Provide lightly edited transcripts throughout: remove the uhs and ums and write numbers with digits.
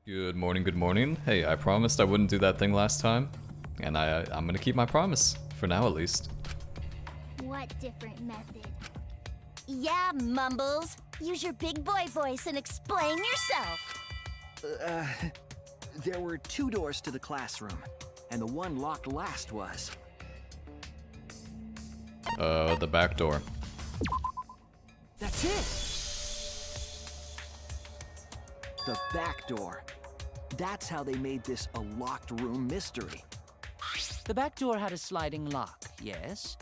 Good morning, good morning. Hey, I promised I wouldn't do that thing last time, and I'm gonna keep my promise, for now at least. What different method? Yeah, Mumbles. Use your big boy voice and explain yourself. There were 2 doors to the classroom, and the one locked last was... The back door. That's it! The back door. That's how they made this a locked room mystery. The back door had a sliding lock, yes?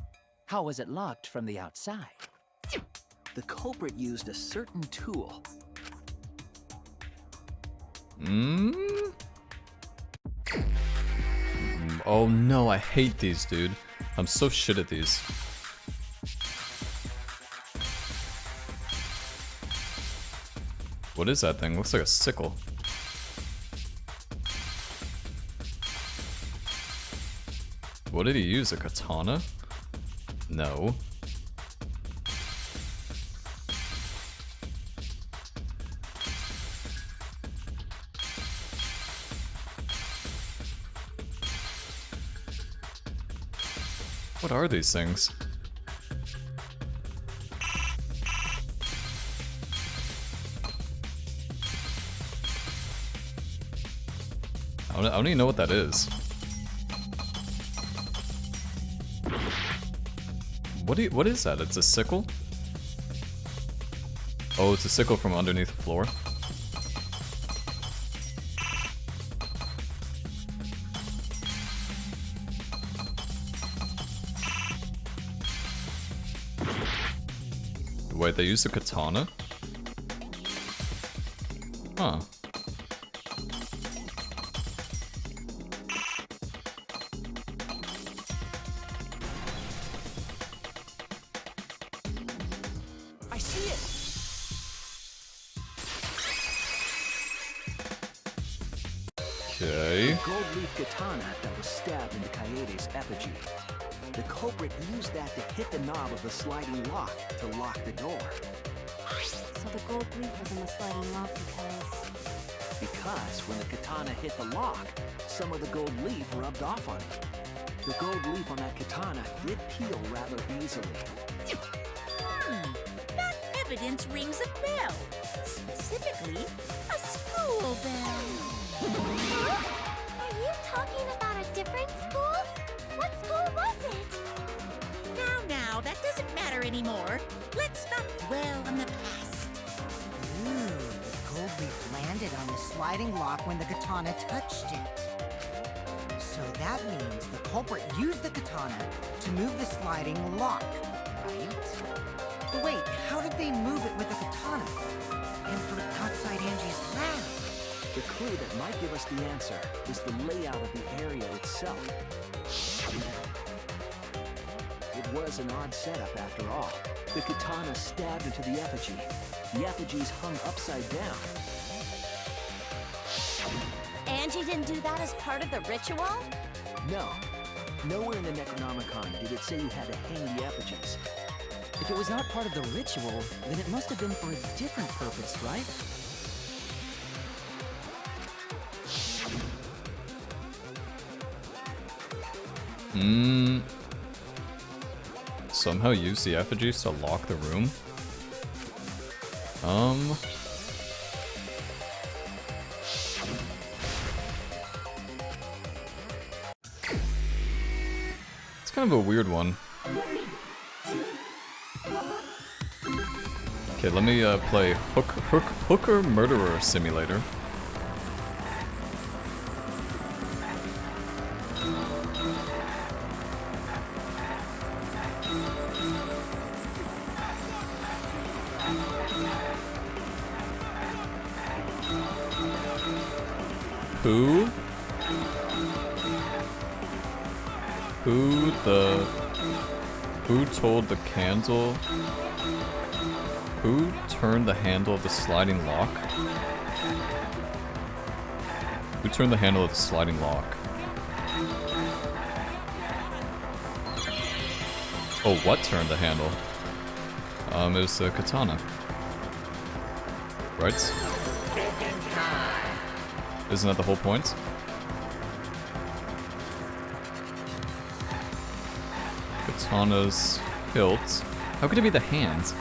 How was it locked from the outside? The culprit used a certain tool. Oh no, I hate these, dude. I'm so shit at these. What is that thing? Looks like a sickle. What did he use? A katana? No. What are these things? I don't even know what that is. What is that? It's a sickle? Oh, it's a sickle from underneath the floor. Wait, they used a katana? Huh. I see it! Okay. Gold leaf katana that was stabbed into Kaede's effigy. The culprit used that to hit the knob of the sliding lock to lock the door. So the gold leaf was in the sliding lock Because when the katana hit the lock, some of the gold leaf rubbed off on it. The gold leaf on that katana did peel rather easily. That evidence rings a bell. Specifically, a school bell. Huh? Are you talking about a different school? What school was it? Now, that doesn't matter anymore. Let's not dwell on the past. Ooh, the gold leaf landed on the sliding lock when the katana touched it. So that means the culprit used the katana to move the sliding lock, right? But wait, how did they move it with the katana? And from outside Angie's lab? The clue that might give us the answer is the layout of the area itself. It was an odd setup after all. The katana stabbed into the effigy. The effigies hung upside down. Angie didn't do that as part of the ritual? No. Nowhere in the Necronomicon did it say you had to hang the effigies. If it was not part of the ritual, then it must have been for a different purpose, right? Somehow use the effigies to lock the room? It's kind of a weird one. Okay, let me play Hooker Murderer Simulator. Who told the candle? Who turned the handle of the sliding lock? Who turned the handle of the sliding lock? Oh, what turned the handle? It was the katana. Right? Isn't that the whole point? Katana's hilt. How could it be the hands?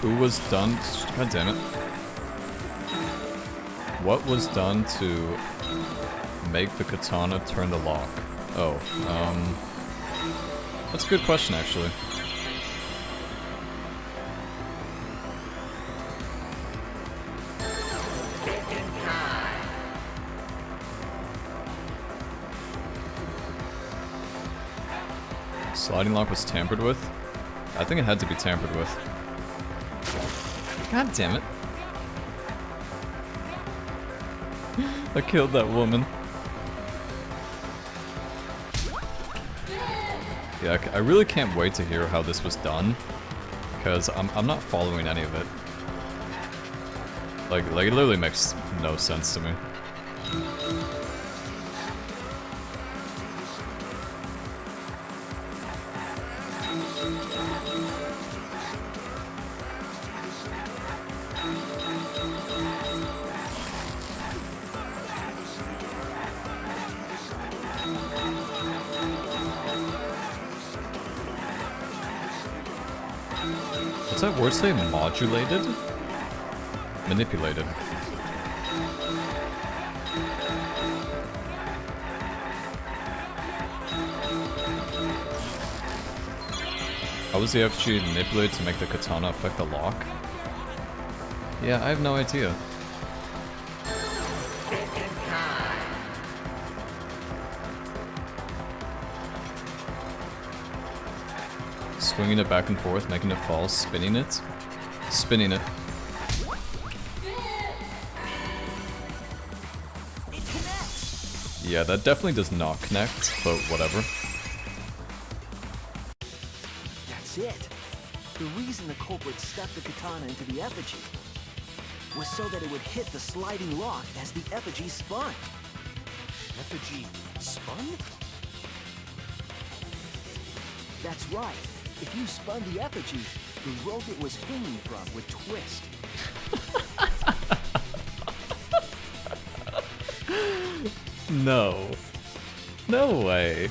Who was done? God damn it. What was done to make the katana turn the lock? Oh, that's a good question, actually. Sliding lock was tampered with? I think it had to be tampered with. God damn it. I killed that woman. Yeah, I really can't wait to hear how this was done, because I'm not following any of it. Like it literally makes no sense to me. What's that word say? Modulated? Manipulated. How was the FG manipulated to make the katana affect the lock? Yeah, I have no idea. Swinging it back and forth, making it fall, spinning it. Spinning it. Yeah, that definitely does not connect, but whatever. That's it. The reason the culprit stuck the katana into the effigy was so that it would hit the sliding lock as the effigy spun. Effigy spun? That's right. If you spun the effigy, the rope it was hanging from would twist. No. No way.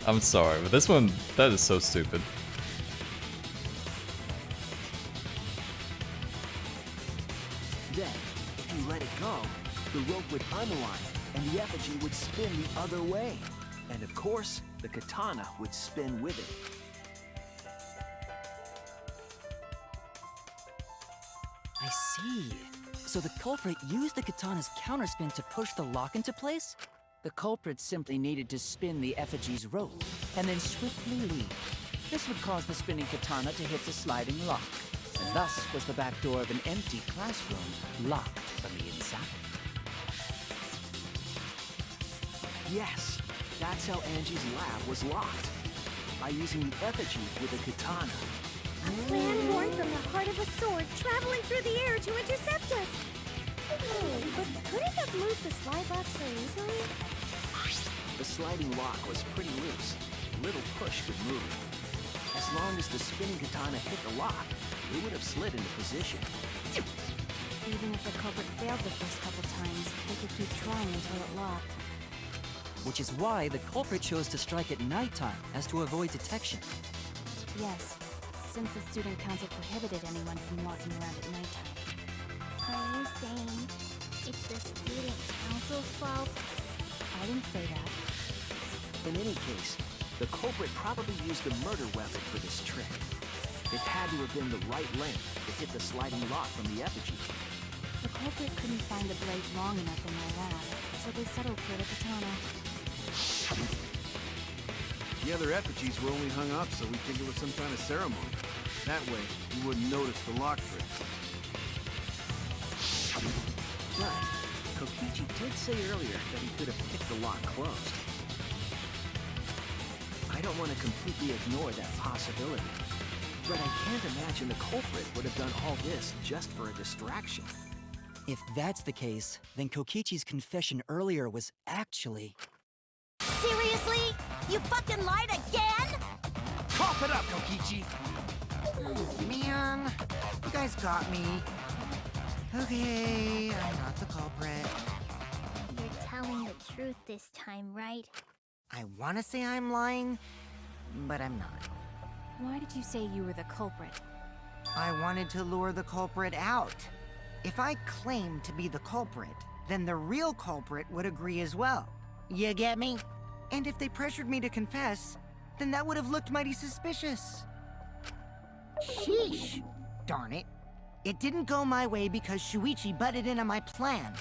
I'm sorry, but this one, that is so stupid. Then, if you let it go, the rope would unwind and the effigy would spin the other way. And of course, the katana would spin with it. I see. So the culprit used the katana's counterspin to push the lock into place? The culprit simply needed to spin the effigy's rope, and then swiftly leave. This would cause the spinning katana to hit the sliding lock, and thus was the back door of an empty classroom locked from the inside. Yes, that's how Angie's lab was locked. By using the effigy with a katana. A plan born from the heart of a sword traveling through the air to intercept us. Oh, but could it have moved the slide lock so easily? The sliding lock was pretty loose. A little push could move it. As long as the spinning katana hit the lock, it would have slid into position. Even if the culprit failed the first couple times, they could keep trying until it locked. Which is why the culprit chose to strike at nighttime, as to avoid detection. Yes, since the student council prohibited anyone from walking around at nighttime. Are you saying it's the student council's fault? I didn't say that. In any case, the culprit probably used a murder weapon for this trick. It had to have been the right length to hit the sliding lock from the effigy. The culprit couldn't find the blade long enough in my lab, so they settled for the katana. The other effigies were only hung up so we think it was some kind of ceremony. That way, you wouldn't notice the lock tricks. Right. Kokichi did say earlier that he could have picked the lock closed. I don't want to completely ignore that possibility. But I can't imagine the culprit would have done all this just for a distraction. If that's the case, then Kokichi's confession earlier was actually... Seriously? You fucking lied again? Cough it up, Kokichi! Man, you guys got me. Okay, I'm not the culprit. You're telling the truth this time, right? I want to say I'm lying, but I'm not. Why did you say you were the culprit? I wanted to lure the culprit out. If I claimed to be the culprit, then the real culprit would agree as well. You get me? And if they pressured me to confess, then that would have looked mighty suspicious. Sheesh! Darn it. It didn't go my way because Shuichi butted in on my plan.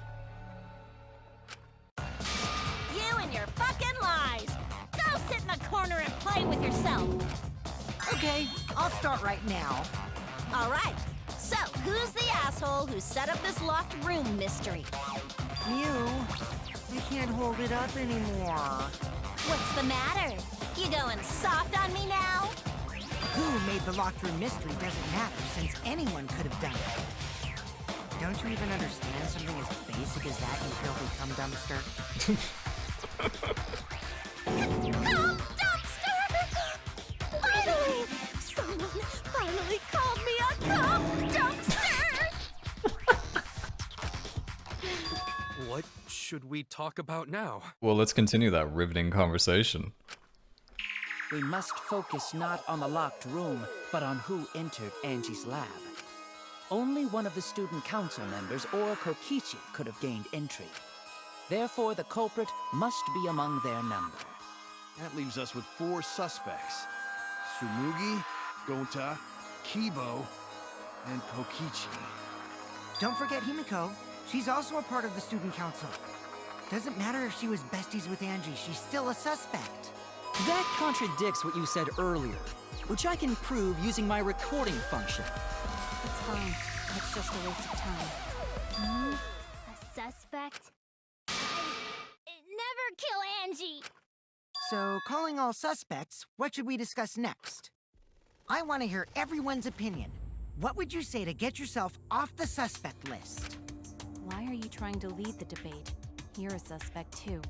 You and your fucking lies! Go sit in the corner and play with yourself! Okay, I'll start right now. Alright, so who's the asshole who set up this locked room mystery? You, I can't hold it up anymore. What's the matter? You going soft on me now? Who made the locked room mystery doesn't matter since anyone could have done it. Don't you even understand something as basic as that, you filthy cum dumpster? Cum dumpster! Finally! Someone finally called me a cum dumpster! What should we talk about now? Well, let's continue that riveting conversation. We must focus not on the locked room, but on who entered Angie's lab. Only one of the student council members or Kokichi could have gained entry. Therefore, the culprit must be among their number. That leaves us with 4 suspects. Tsumugi, Gonta, Kibo, and Kokichi. Don't forget Himiko. She's also a part of the student council. Doesn't matter if she was besties with Angie, she's still a suspect. That contradicts what you said earlier, which I can prove using my recording function. It's fine. It's just a waste of time. A suspect? Never kill Angie! So, calling all suspects, what should we discuss next? I want to hear everyone's opinion. What would you say to get yourself off the suspect list? Why are you trying to lead the debate? You're a suspect too.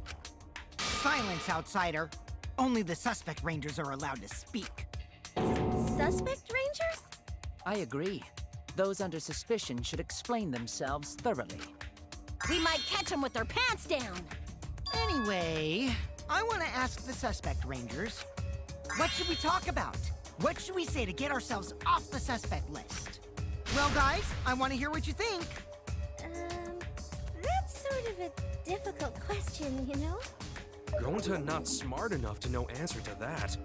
Silence, outsider! Only the suspect rangers are allowed to speak. Suspect rangers? I agree. Those under suspicion should explain themselves thoroughly. We might catch them with their pants down! Anyway, I want to ask the suspect rangers, what should we talk about? What should we say to get ourselves off the suspect list? Well, guys, I want to hear what you think. That's sort of a difficult question, you know? Gonta not smart enough to know answer to that.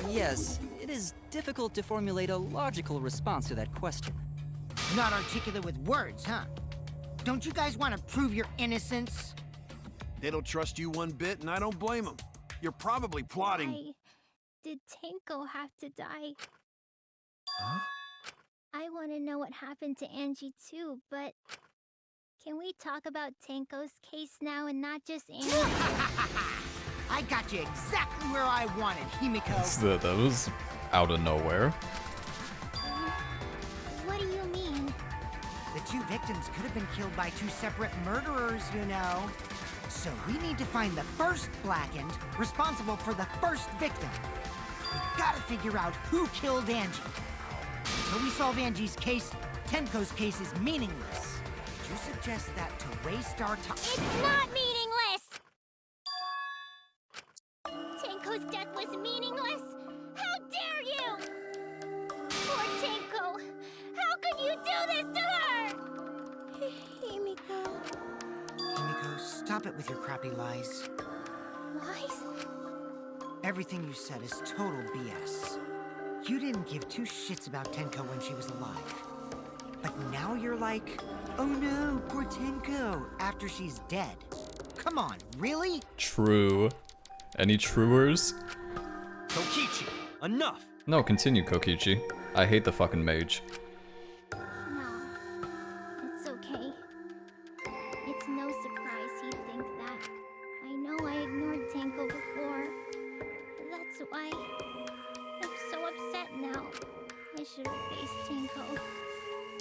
Yes, it is difficult to formulate a logical response to that question. Not articulate with words, huh? Don't you guys want to prove your innocence? They don't trust you one bit, and I don't blame them. You're probably plotting. Did Tenko have to die? Huh? I want to know what happened to Angie too, but can we talk about Tenko's case now and not just Angie? I got you exactly where I wanted, Himiko. That was out of nowhere. What do you mean? The 2 victims could have been killed by 2 separate murderers, you know. So we need to find the first blackened responsible for the first victim. We've got to figure out who killed Angie. Until we solve Angie's case, Tenko's case is meaningless. Would you suggest that to waste our time? It's not meaningless! Tenko's death was meaningless? How dare you! Poor Tenko! How could you do this to her? Himiko... Himiko, stop it with your crappy lies. Lies? Everything you said is total BS. You didn't give 2 shits about Tenko when she was alive. But now you're like, oh no, poor Tenko, after she's dead. Come on, really? True. Any truers? Kokichi, enough! No, continue, Kokichi. I hate the fucking mage. No, it's okay. It's no surprise he'd think that. I know I ignored Tenko before. That's why I'm so upset now. I should have faced Tenko.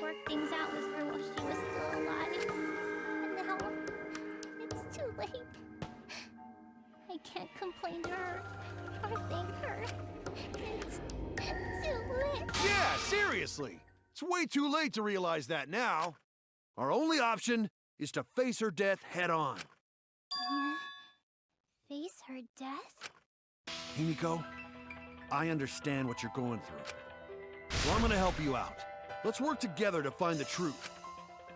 Worked things out with her while she was still alive. And now it's too late. I can't complain to her or thank her. It's too late. Yeah, seriously! It's way too late to realize that now. Our only option is to face her death head on. Face her death? Himiko, I understand what you're going through. So I'm gonna help you out. Let's work together to find the truth.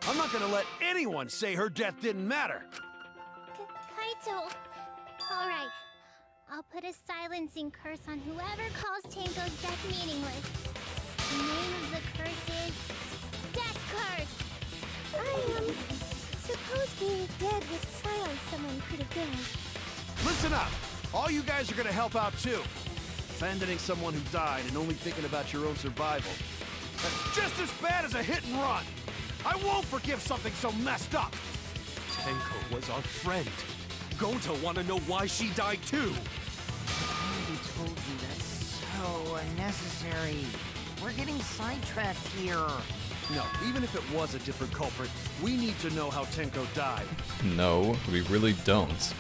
I'm not gonna let anyone say her death didn't matter. Kaito. All right. I'll put a silencing curse on whoever calls Tenko's death meaningless. The name of the curse is Death Curse. Suppose being dead would silence someone pretty good. Listen up! All you guys are gonna help out too. Abandoning someone who died and only thinking about your own survival. That's just as bad as a hit and run. I won't forgive something so messed up. Tenko was our friend. Gonta wanna know why she died too. I already told you that's so unnecessary. We're getting sidetracked here. No, even if it was a different culprit, we need to know how Tenko died. No, we really don't.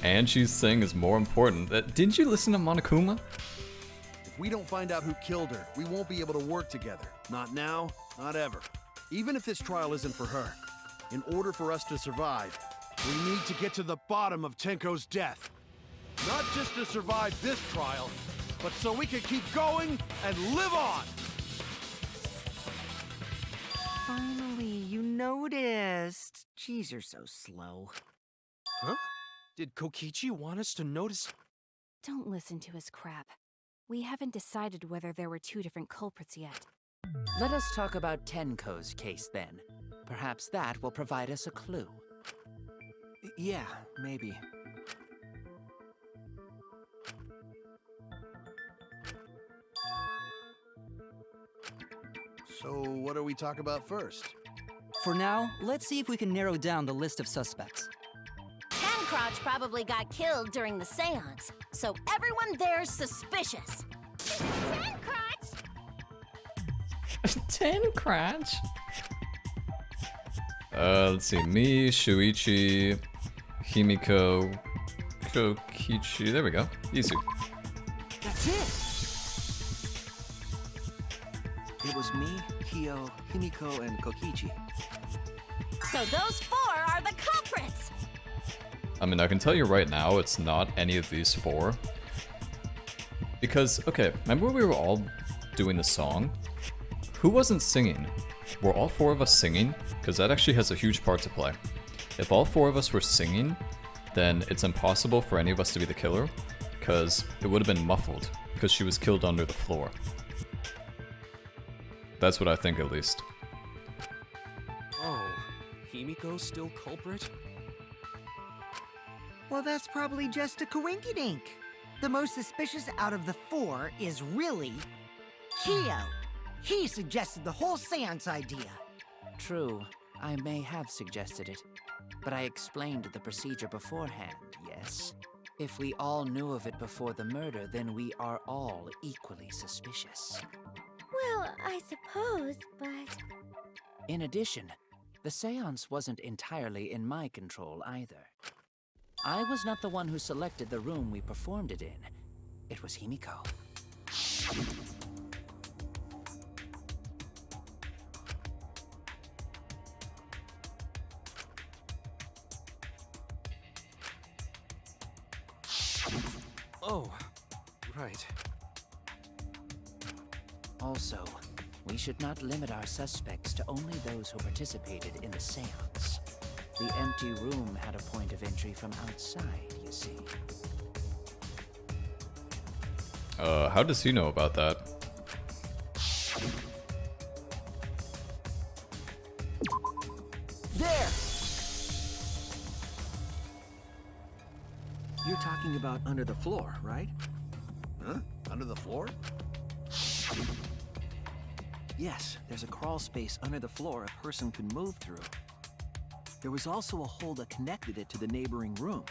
And she's saying is more important. Didn't you listen to Monokuma? If we don't find out who killed her, we won't be able to work together. Not now, not ever. Even if this trial isn't for her, in order for us to survive, we need to get to the bottom of Tenko's death. Not just to survive this trial, but so we can keep going and live on! Finally, you noticed. Jeez, you're so slow. Huh? Did Kokichi want us to notice? Don't listen to his crap. We haven't decided whether there were two different culprits yet. Let us talk about Tenko's case then. Perhaps that will provide us a clue. Yeah, maybe. So, what do we talk about first? For now, let's see if we can narrow down the list of suspects. Tancrotch probably got killed during the seance, so everyone there's suspicious. Tenkrotch! Tencrotch? Let's see. Me, Shuichi, Himiko, Kokichi. There we go. Easy. That's it! It was me, Kyo, Himiko, and Kokichi. So those four are the culprits! I mean, I can tell you right now, it's not any of these four. Because, okay, remember when we were all doing the song? Who wasn't singing? Were all four of us singing? Because that actually has a huge part to play. If all four of us were singing, then it's impossible for any of us to be the killer, because it would have been muffled, because she was killed under the floor. That's what I think, at least. Oh, Himiko's still culprit? Well, that's probably just a coinkydink. The most suspicious out of the four is really Kyo. He suggested the whole seance idea. True, I may have suggested it, but I explained the procedure beforehand, yes? If we all knew of it before the murder, then we are all equally suspicious. Well, I suppose, but... In addition, the seance wasn't entirely in my control either. I was not the one who selected the room we performed it in. It was Himiko. Oh, right. Also, we should not limit our suspects to only those who participated in the seance. The empty room had a point of entry from outside, you see. How does he know about that? There! You're talking about under the floor, right? under the floor? Yes, there's a crawl space under the floor a person could move through. There was also a hole that connected it to the neighboring room.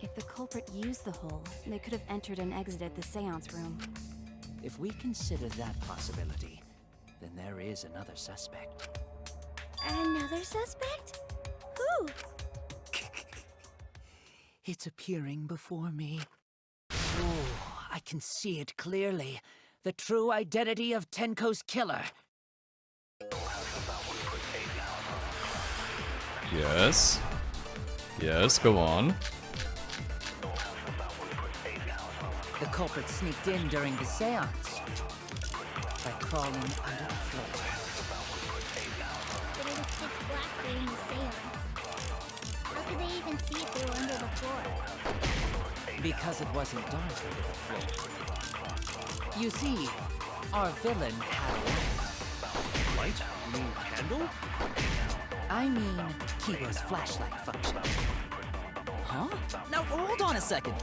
If the culprit used the hole, they could have entered and exited the seance room. If we consider that possibility, then there is another suspect. Another suspect? Who? It's appearing before me. Oh, I can see it clearly. The true identity of Tenko's killer. Yes. Yes, go on. The culprit sneaked in during the seance by crawling under the floor. But it was pitch black during the seance. How could they even see if they were under the floor? Because it wasn't dark under the floor. You see, our villain had a light. Light? You mean candle? I mean, Kibo's flashlight function. Huh? Now hold on a second.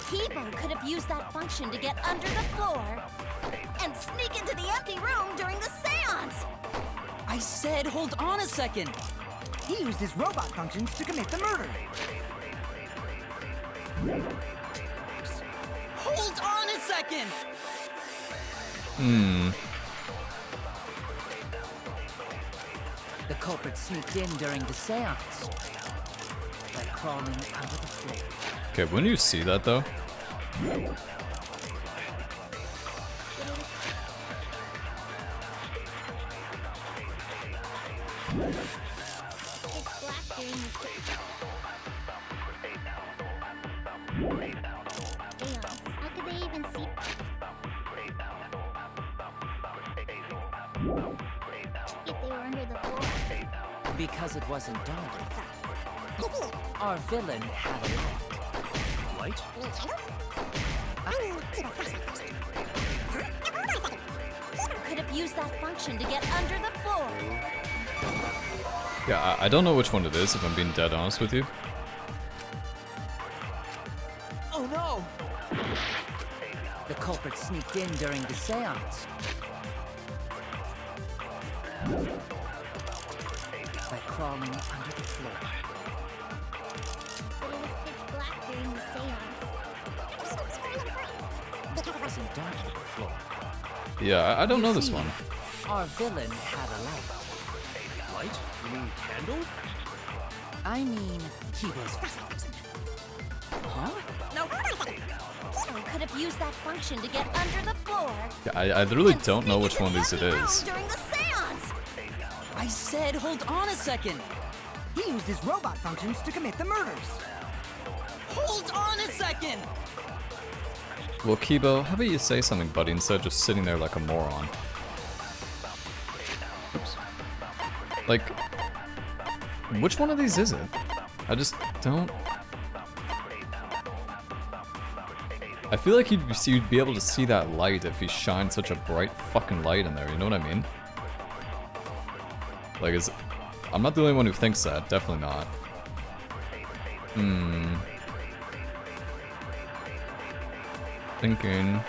Kibo could have used that function to get under the floor and sneak into the empty room during the seance. I said hold on a second. He used his robot functions to commit the murder. Hold on a second! The culprit sneaked in during the seance by crawling under the floor. Okay, when you see that though, Pitch black during the seance. How could they even see? If they were under the floor. Because it wasn't dark. Our villain had a light. Light? Could have used that function to get under the floor. yeah, I don't know which one it is if I'm being dead honest with you. Oh no! The culprit sneaked in during the seance by crawling under the floor. But it was pitch black during the seance. It wasn't dark under the floor. Yeah, I don't know this See, one. Our villain had a light. Light? You mean candle? I mean, Kibo's. Huh? Kibo could have used that function to get under the floor. Yeah, I literally and don't know sneak which into one of the these it empty room is. during the seance. I said hold on a second. He used his robot functions to commit the murders. Hold on a second! Well, Kibo, how about you say something, buddy, instead of just sitting there like a moron? Oops. Like, which one of these is it? I just don't... I feel like you'd be able to see that light if he shined such a bright fucking light in there, you know what I mean? Like, I'm not the only one who thinks that, definitely not. Thinking.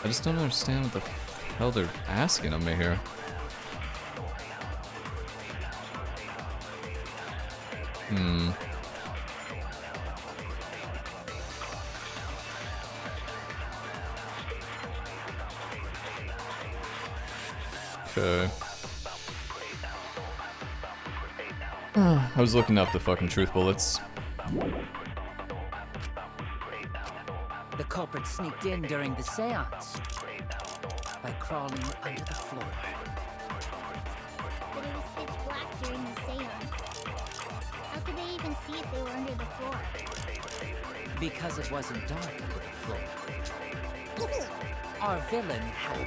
I just don't understand what the hell they're asking of me here. Okay. I was looking up the fucking truth bullets. The culprit sneaked in during the seance by crawling under the floor. But it was pitch black during the seance. How could they even see if they were under the floor? Because it wasn't dark under the floor. Our villain had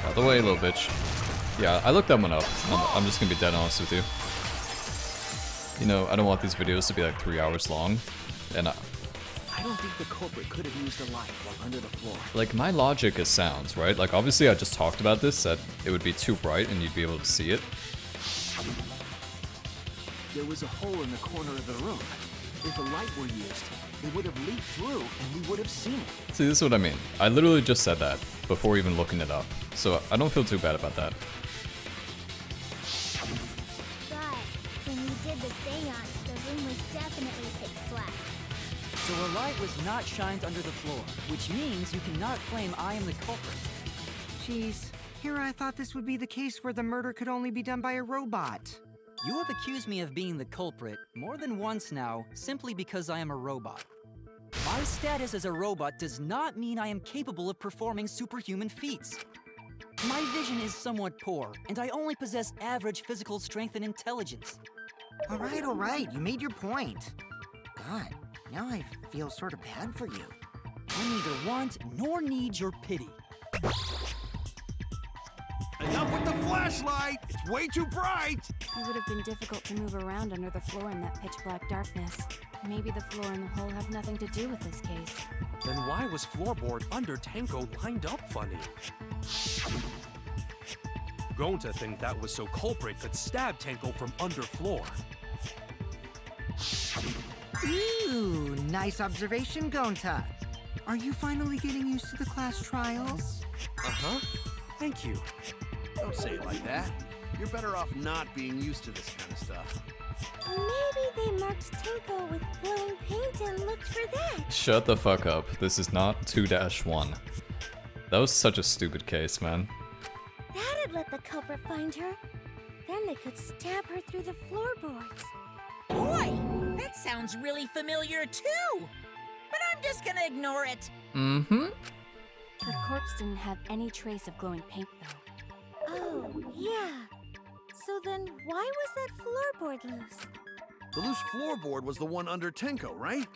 Out the way, little bitch. Yeah, I looked that one up. I'm just gonna be dead honest with you. You know, I don't want these videos to be like 3 hours long, and I don't think the culprit could have used a light while under the floor. like, my logic is sounds, right? Like, obviously I just talked about this, that it would be too bright and you'd be able to see it. there was a hole in the corner of the room. If a light were used, it would have leaked through and we would have seen it. See, this is what I mean. I literally just said that before even looking it up, so I don't feel too bad about that. But when we did the seance, the room was definitely pitch black. So a light was not shined under the floor, which means you cannot claim I am the culprit. Jeez, here I thought this would be the case where the murder could only be done by a robot. You have accused me of being the culprit more than once now, simply because I am a robot. My status as a robot does not mean I am capable of performing superhuman feats. My vision is somewhat poor, and I only possess average physical strength and intelligence. All right, you made your point. God, now I feel sort of bad for you. I neither want nor need your pity. Enough with the flashlight! It's way too bright! It would have been difficult to move around under the floor in that pitch-black darkness. Maybe the floor and the hole have nothing to do with this case. Then why was floorboard under Tenko lined up funny? Going to think that was so culprit could stab Tenko from under floor. Ooh, nice observation, Gonta. Are you finally getting used to the class trials? Uh-huh. Thank you. Don't say it like that. You're better off not being used to this kind of stuff. Maybe they marked Tenko with glowing paint and looked for that. Shut the fuck up. This is not 2-1. That was such a stupid case, man. That'd let the culprit find her. Then they could stab her through the floorboards. Boy, that sounds really familiar too. But I'm just gonna ignore it. Mm-hmm. The corpse didn't have any trace of glowing paint, though. Oh, yeah. So then why was that floorboard loose? The loose floorboard was the one under Tenko, right?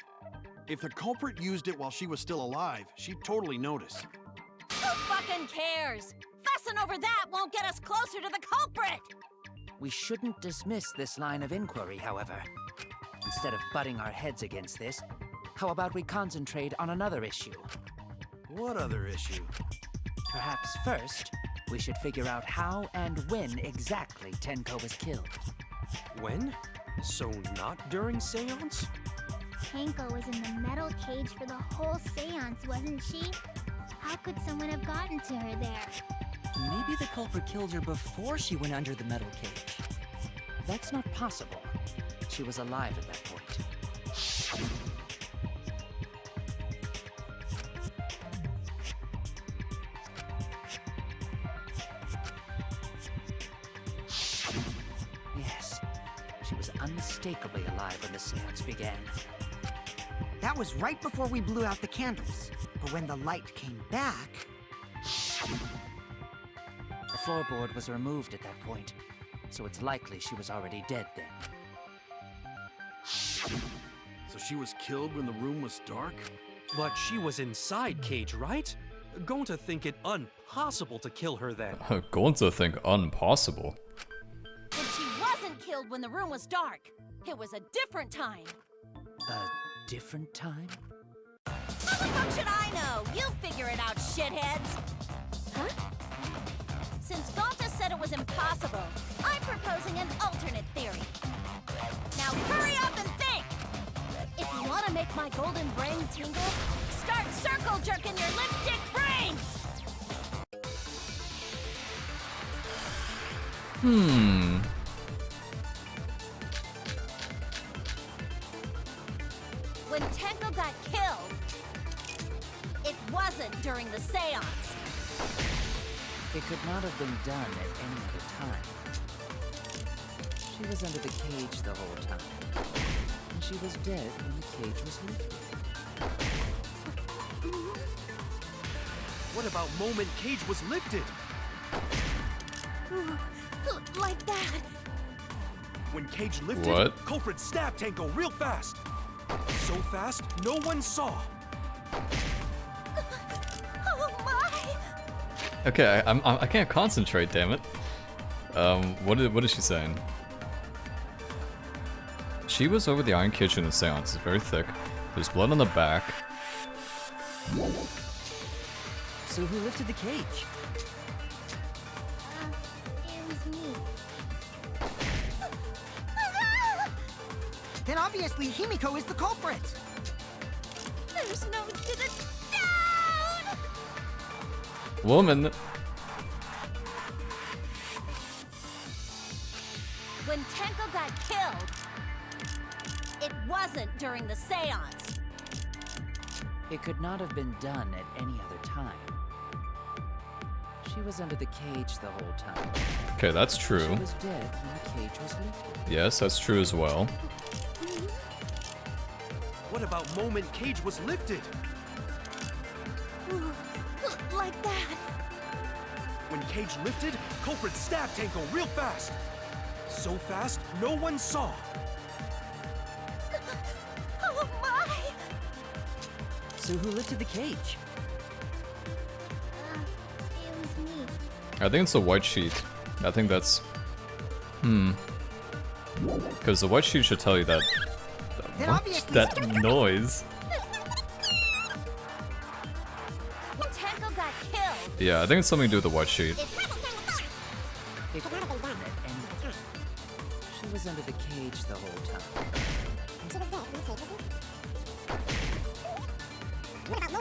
If the culprit used it while she was still alive, she'd totally notice. Who fucking cares? Fussing over that won't get us closer to the culprit! We shouldn't dismiss this line of inquiry, however. Instead of butting our heads against this, how about we concentrate on another issue? What other issue? Perhaps first, we should figure out how and when exactly Tenko was killed. When? So not during seance? Tenko was in the metal cage for the whole seance, wasn't she? How could someone have gotten to her there? Maybe the culprit killed her before she went under the metal cage. That's not possible. She was alive at that point. Yes, she was unmistakably alive when the seance began. That was right before we blew out the candles. But when the light came back... The floorboard was removed at that point, so it's likely she was already dead then. So she was killed when the room was dark? But she was inside cage, right? Going to think it impossible to kill her then. Going to think impossible. And she wasn't killed when the room was dark. It was a different time. A different time? How the fuck should I know? You figure it out, shitheads! Huh? Since Gonta said it was impossible, I'm proposing an alternate theory. Now hurry up and think! If you want to make my golden brain tingle, start circle jerking your lipstick brains! When Tenko got killed, it wasn't during the seance. It could not have been done at any other time. She was under the cage the whole time. And she was dead when the cage was lifted. What about moment cage was lifted? Like that. When cage lifted, What? culprit stabbed Tenko real fast. So fast, no one saw. Oh my! Okay, I can't concentrate, damn it. What is she saying? She was over the iron cage in the seance. It's very thick. There's blood on the back. So who lifted the cage? It was me. Then obviously Himiko is the culprit. There's no getting down! Woman. When Tenko got killed, it wasn't during the seance. It could not have been done at any other time. She was under the cage the whole time. Okay, that's She true. was dead when the cage was lifted. Yes, that's true as well. What about moment cage was lifted? Like that. When cage lifted, culprit stabbed Tenko real fast. So fast, no one saw. Oh my! So who lifted the cage? It was me. I think it's the white sheet. I think that's... Because the white sheet should tell you that... Then What? obviously That noise. When Tenko got killed, Yeah, I think it's something to do with the white sheet. it It could have been done at any time. She was under the cage the whole time.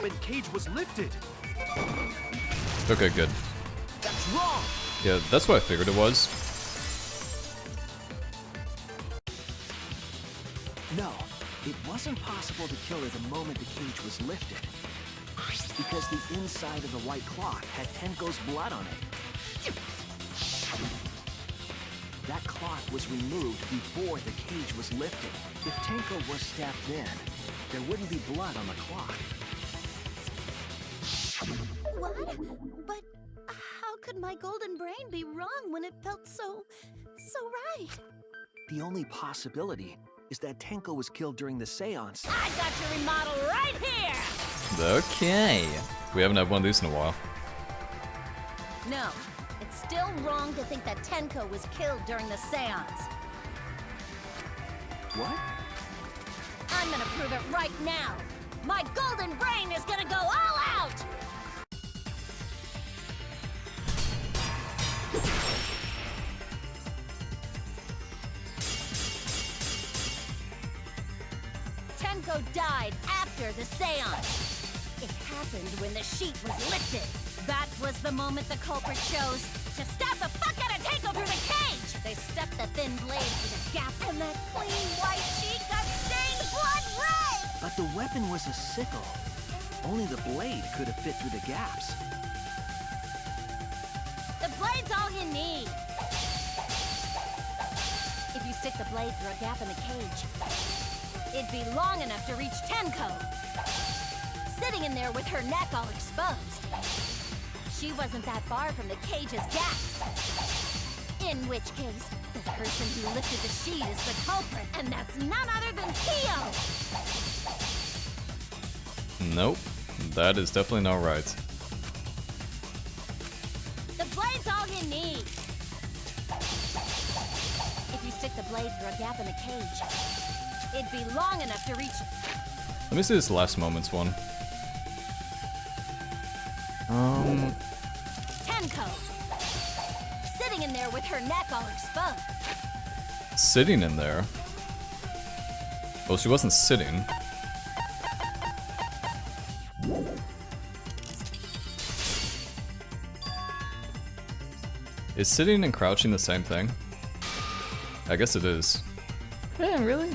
When cage was lifted. Okay, good. That's wrong! Yeah, that's what I figured it was. No, it wasn't possible to kill her the moment the cage was lifted. Because the inside of the white cloth had Tenko's blood on it. That cloth was removed before the cage was lifted. If Tenko was stabbed then, there wouldn't be blood on the cloth. What? But how could my golden brain be wrong when it felt so right? The only possibility is that Tenko was killed during the seance. I got your remodel right here! Okay. We haven't had one of these in a while. No, it's still wrong to think that Tenko was killed during the seance. What? I'm gonna prove it right now. My golden brain is gonna go all out! Tenko died after the seance. It happened when the sheet was lifted. That was the moment the culprit chose to stab the fuck out of Tenko through the cage. They stepped the thin blade through the gap, and that clean white sheet got stained blood red. But the weapon was a sickle. Only the blade could have fit through the gaps. The blade's all you need. If you stick the blade through a gap in the cage, it'd be long enough to reach Tenko, sitting in there with her neck all exposed. She wasn't that far from the cage's gaps. In which case, the person who lifted the sheet is the culprit, and that's none other than Kyo! Nope. That is definitely not right. The blade's all you need. If you stick the blade through a gap in the cage, it'd be long enough to reach... Let me see this last moments one. Tenko, sitting in there with her neck all exposed. Sitting in there? Well, she wasn't sitting. Is sitting and crouching the same thing? I guess it is. Yeah, really?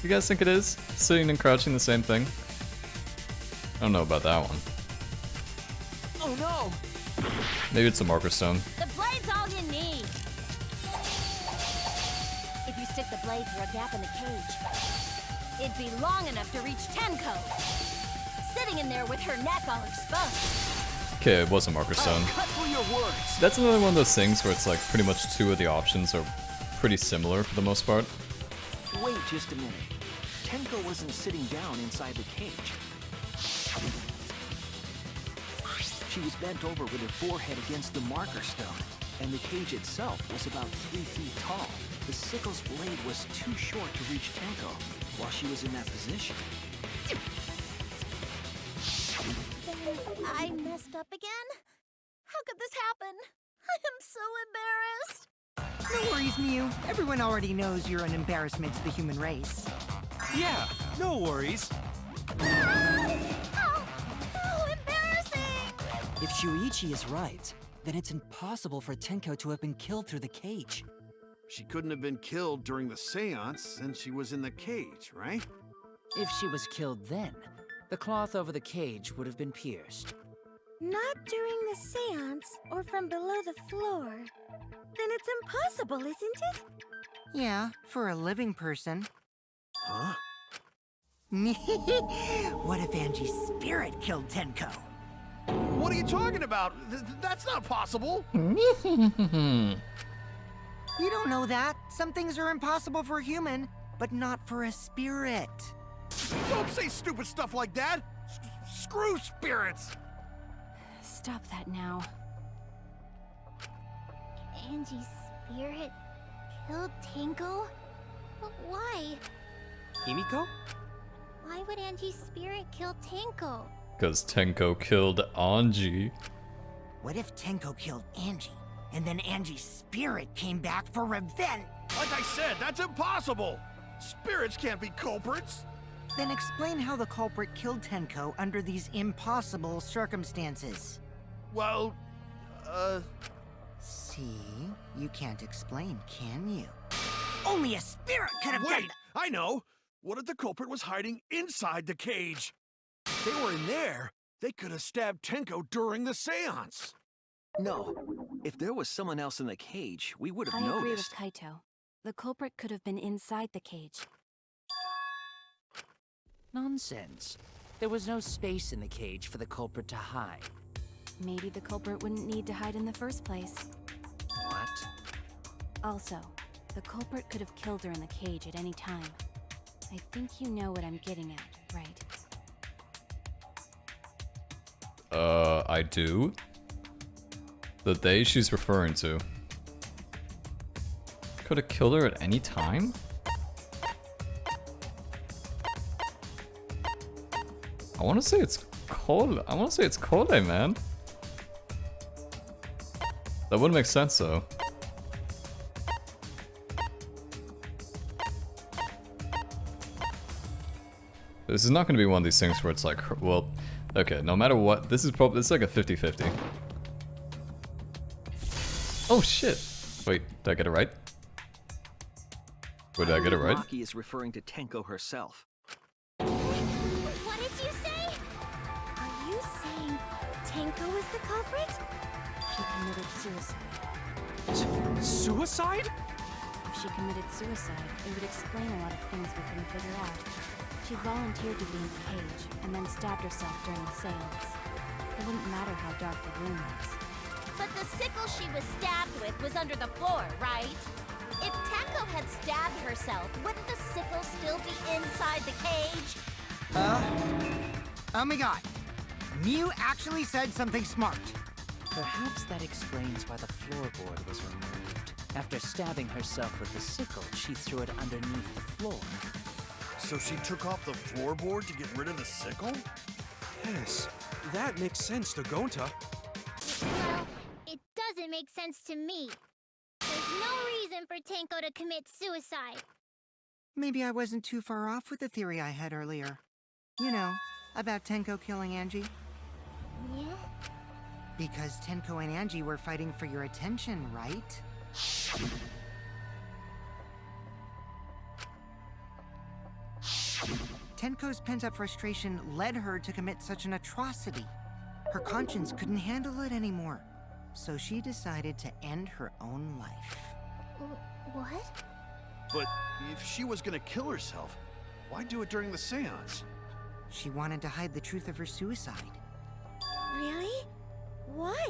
You guys think it is? Sitting and crouching the same thing? I don't know about that one. Oh no! Maybe it's a marker stone. The blade's all you need. If you stick the blade through a gap in the cage, it'd be long enough to reach Tenko, sitting in there with her neck all exposed. Okay, it was a marker stone. Cut through your words! That's another one of those things where it's like pretty much two of the options are pretty similar for the most part. Wait just a minute. Tenko wasn't sitting down inside the cage. She was bent over with her forehead against the marker stone, and the cage itself was about 3 feet tall. The sickle's blade was too short to reach Tenko while she was in that position. I messed up again? How could this happen? I am so embarrassed. No worries, Mew. Everyone already knows you're an embarrassment to the human race. Yeah, no worries. Oh, how embarrassing! If Shuichi is right, then it's impossible for Tenko to have been killed through the cage. She couldn't have been killed during the seance since she was in the cage, right? If she was killed then, the cloth over the cage would have been pierced. Not during the seance or from below the floor. Then it's impossible, isn't it? Yeah, for a living person. Huh? What if Angie's spirit killed Tenko? What are you talking about? That's not possible. You don't know that. Some things are impossible for a human, but not for a spirit. Don't say stupid stuff like that. Screw spirits. Stop that now. Angie's spirit killed Tenko? But why? Himiko? Why would Angie's spirit kill Tenko? Because Tenko killed Anji. What if Tenko killed Angie, and then Angie's spirit came back for revenge? Like I said, that's impossible. Spirits can't be culprits. Then explain how the culprit killed Tenko under these impossible circumstances. Well, See? You can't explain, can you? Only a spirit could have done wait, I know. What if the culprit was hiding inside the cage? If they were in there, they could have stabbed Tenko during the seance. No. If there was someone else in the cage, we would have I agree with noticed. Kaito. The culprit could have been inside the cage. Nonsense. There was no space in the cage for the culprit to hide. Maybe the culprit wouldn't need to hide in the first place. What? Also, the culprit could have killed her in the cage at any time. I think you know what I'm getting at, right? I do. The they she's referring to. Could have killed her at any time? I want to say it's Kole. I want to say it's Kole, man. That wouldn't make sense, though. This is not going to be one of these things where it's like, well, okay, no matter what, this is like a 50-50. Oh shit! Wait, did I get it right? Wait, did I get it right? Maki is referring to Tenko herself. What did you say? Are you saying Tenko is the culprit? She committed suicide. Suicide? If she committed suicide, it would explain a lot of things we couldn't figure out. She volunteered to be in the cage, and then stabbed herself during the seance. It wouldn't matter how dark the room was. But the sickle she was stabbed with was under the floor, right? If Tenko had stabbed herself, wouldn't the sickle still be inside the cage? Oh my god. Mew actually said something smart. Perhaps that explains why the floorboard was removed. After stabbing herself with the sickle, she threw it underneath the floor. So she took off the floorboard to get rid of the sickle? Yes, that makes sense to Gonta. Well, it doesn't make sense to me. There's no reason for Tenko to commit suicide. Maybe I wasn't too far off with the theory I had earlier. You know, about Tenko killing Angie. Yeah? Because Tenko and Angie were fighting for your attention, right? Tenko's pent-up frustration led her to commit such an atrocity. Her conscience couldn't handle it anymore, so she decided to end her own life. What? But if she was gonna kill herself, why do it during the seance? She wanted to hide the truth of her suicide. Really? Why?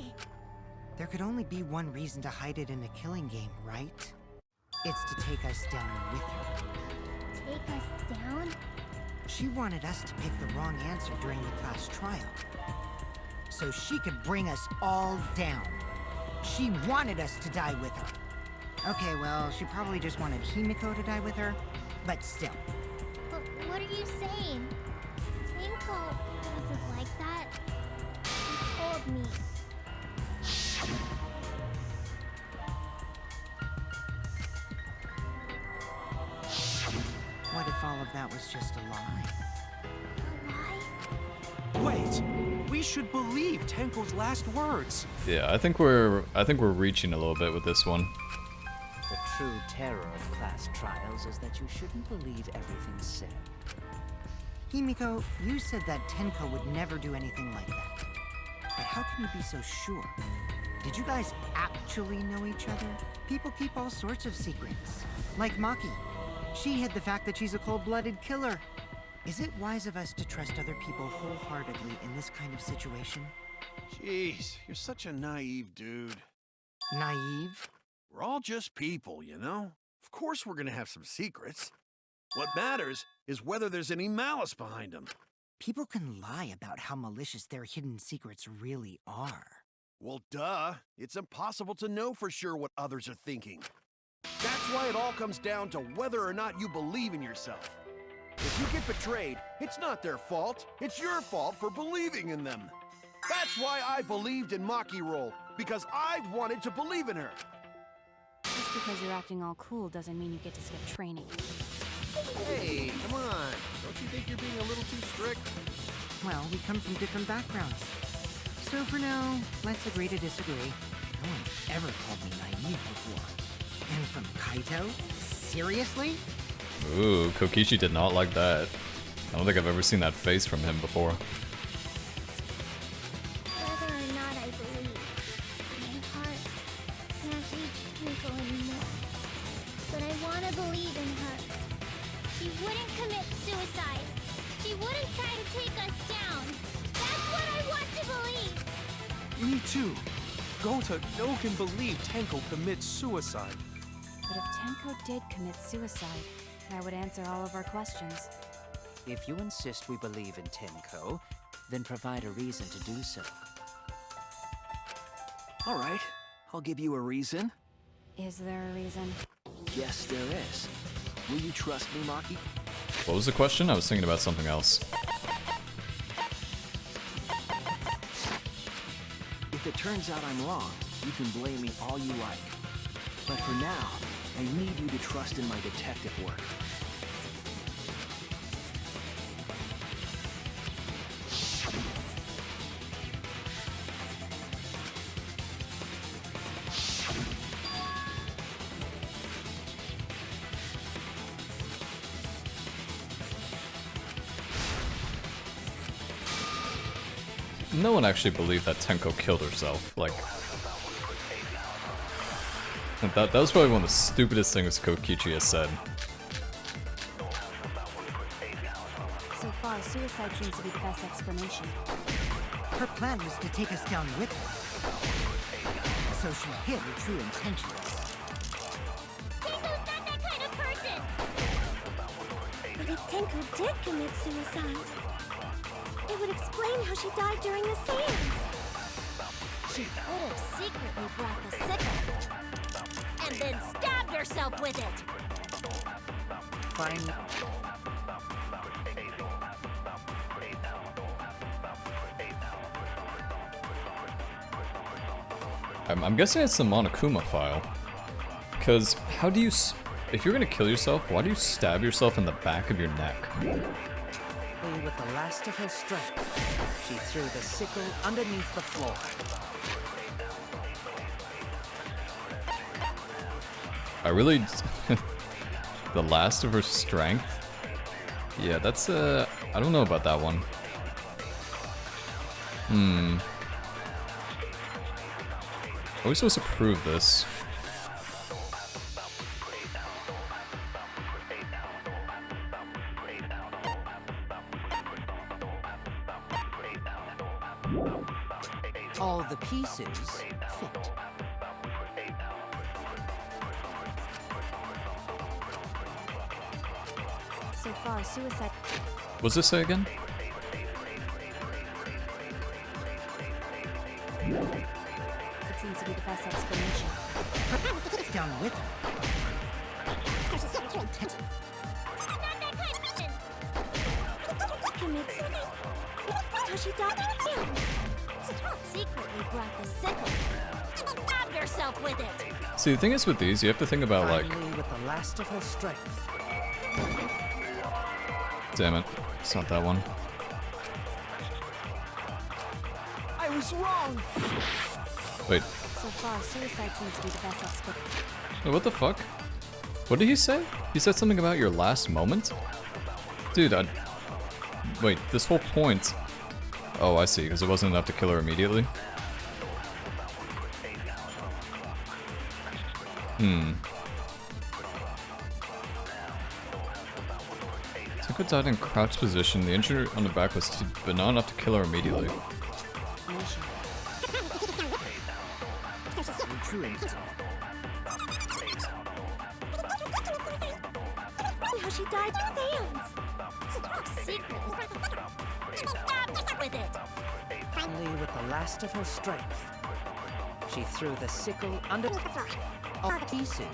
There could only be one reason to hide it in a killing game, right? It's to take us down with her. Take us down? She wanted us to pick the wrong answer during the class trial, so she could bring us all down. She wanted us to die with her. Okay, well, she probably just wanted Himiko to die with her, but still. But what are you saying? Tenko wasn't like that. He told me. What if all of that was just a lie? Wait, we should believe Tenko's last words. Yeah, I think we're reaching a little bit with this one. The true terror of class trials is that you shouldn't believe everything said. Himiko, you said that Tenko would never do anything like that. But how can you be so sure? Did you guys actually know each other? People keep all sorts of secrets. Like Maki. She hid the fact that she's a cold-blooded killer. Is it wise of us to trust other people wholeheartedly in this kind of situation? Jeez, you're such a naive dude. Naive? We're all just people, you know? Of course we're gonna have some secrets. What matters is whether there's any malice behind them. People can lie about how malicious their hidden secrets really are. Well, duh. It's impossible to know for sure what others are thinking. That's why it all comes down to whether or not you believe in yourself. If you get betrayed, it's not their fault. It's your fault for believing in them. That's why I believed in Maki Roll, because I wanted to believe in her. Just because you're acting all cool doesn't mean you get to skip training. Hey, come on. Don't you think you're being a little too strict? Well, we come from different backgrounds. So for now, let's agree to disagree. No one's ever called me naive before. And from Kaito? Seriously? Ooh, Kokichi did not like that. I don't think I've ever seen that face from him before. Whether or not I believe, my heart can't reach Tenko anymore. But I want to believe in her. She wouldn't commit suicide. She wouldn't try to take us down. That's what I want to believe. Me too. Gota no can believe Tenko commits suicide. But if Tenko did commit suicide, that would answer all of our questions. If you insist we believe in Tenko, then provide a reason to do so. All right, I'll give you a reason. Is there a reason? Yes, there is. Will you trust me, Maki? What was the question? I was thinking about something else. If it turns out I'm wrong, you can blame me all you like. But for now, I need you to trust in my detective work. No one actually believed that Tenko killed herself. Like, that was probably one of the stupidest things Kokichi has said. So far, suicide seems to be the best explanation. Her plan was to take us down with her. So she hid her true intentions. Tenko's not that kind of person! But if Tenko did commit suicide, it would explain how she died during the seance. She could have secretly brought the sickle. And then stabbed herself with it! Fine. I'm guessing it's the Monokuma file. Because how do you... If you're gonna kill yourself, why do you stab yourself in the back of your neck? With the last of her strength, she threw the sickle underneath the floor. I really... the last of her strength? Yeah, that's I don't know about that one. Are we supposed to prove this? All the pieces fit. So far, suicide... What's this say again? It seems to be the best explanation. Down with her. Commit suicide. How she died? Secretly brought the sickle. Stabbed herself with it! See, the thing is with these, you have to think about, like... Finally, with the last of her strength. Damn it. It's not that one. I was wrong! Wait. So far, suicide seems to be the best outspoken. Wait, what the fuck? What did he say? He said something about your last moment? Dude, wait, this whole point... Oh, I see, because it wasn't enough to kill her immediately. Tuka died in crouched position. The injury on the back was but not enough to kill her immediately. How she died fans! Secret. Stop with it! Only with the last of her strength, she threw the sickle under all pieces.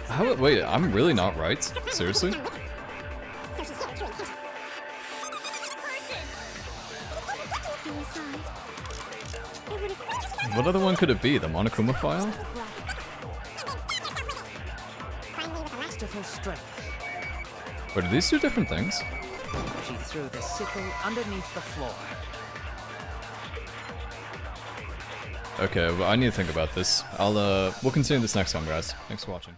How? Wait, I'm really not right? Seriously? What other one could it be? The Monokuma file? Last of her strength, Wait, are these two different things? she threw the sickle underneath the floor. Okay, well, I need to think about this. We'll continue this next time, guys. Thanks for watching.